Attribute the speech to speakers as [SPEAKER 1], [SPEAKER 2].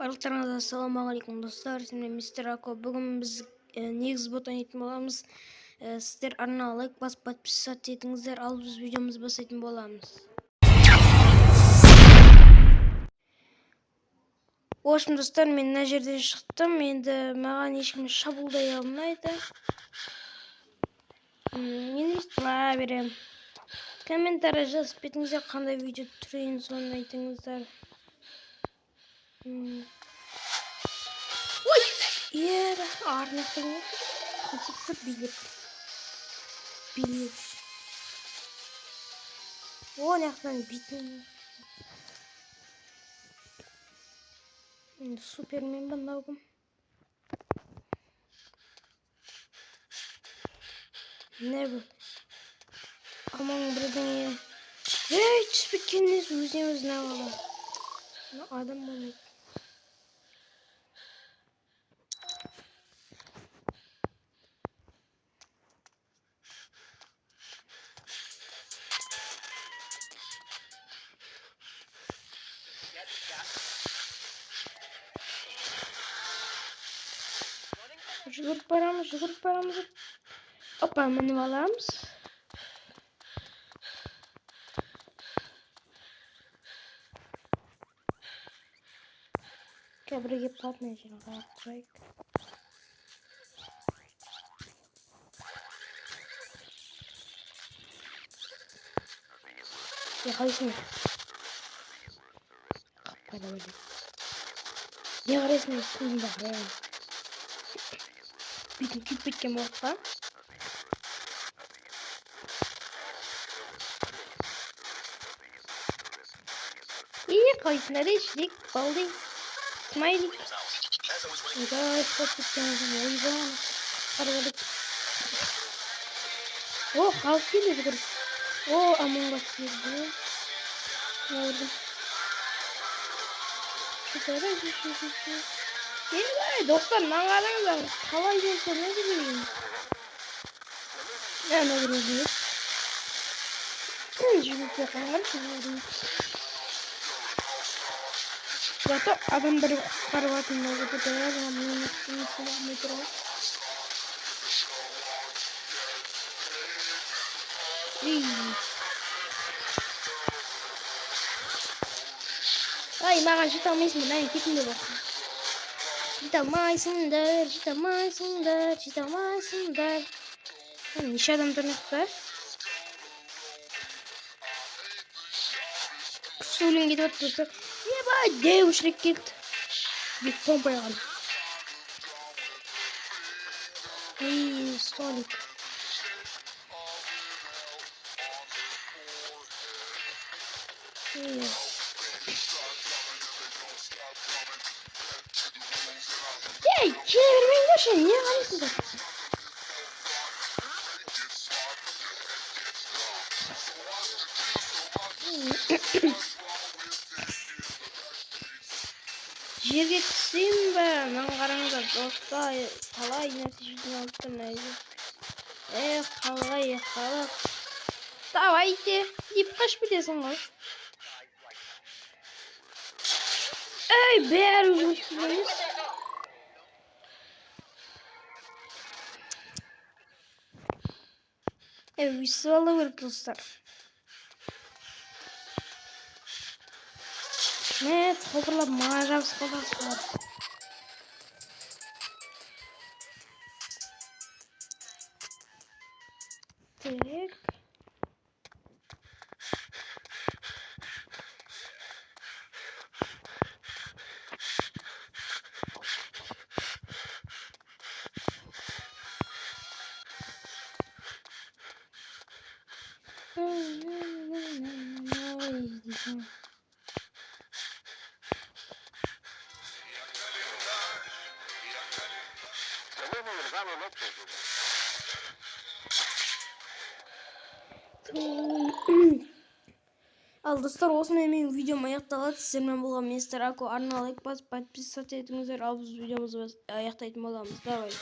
[SPEAKER 1] Барлықтарыңызға ассалаумағалейкум достар, мен мистер Ако. Бүгін біз негіз бот ойнайтын боламыз. Сіздер арнаға лайк басып подписаться етіңіздер, ал біз видеомызды бастайтын боламыз. В общем, достар, мен мына жерден шықтым. Енді маған ешкім шабуылдай алмайды. Мен өйстіп бара беремін. Комментарий жазып кетіңіздер, қандай видео түрейін, соны айтыңыздар. Ой! Ер, арнақтың қосыпты билеп. О, нақтан битін. Супермен бандауғым. Не бұл? Аман бірдің е. Ей, түспеккеннес өзіне ағалар. Адам болмайды. Жүгіріп барамыз. Опа, мініп аламыз. Бірге платный жерін қарап тұрайық. Қалайсың? Қаппада өлі. Не қарайсың? Көзімді қарайын. Бетін күйіп кеткен болып па? Қалайсың әрі ішілік, балдың. Смайлик. Ойбай, қоп кеткен екен. Ойбай, қарғалып. О, халық келді жүгіріп. О, амонғас келді. Ордым. Ей, достар, маған қараңыздар. Қалай жүрсе не білейін? Әне көрейін. Жүгіріп қаңғар. Зато адамдар құтқарып атында өтіп бәрі мұны тұрған. Ай, маған жете алмайсың, әй, кетімде бар. Жете алмайсыңдар. Неше адамдар мықты? Күшті өлең кетіп өтті достар. Ебай, деушірек кетті. Бет помпай ған. Столик. Ей, келермен көші, не қалайсыңдар? Жерге түсейін бі, мен қараңыздар достар, қалай нәрсе жүзін алып тұрын әйді. Қалай, қалық. Давайте, деп қаш бітесің ғой. Ей, бәрі жұмыс білеміз. Өйсі алы көріп достар. Топырлап маға жабыс қалдағыз. Терек. Ал достар, осымен менің видеом аяқталады. Сіздермен болған мистер Ако. Арнаға лайк басып подписаться етіңіздер, ал біз видеомызды аяқтайтын боламыз. Давай.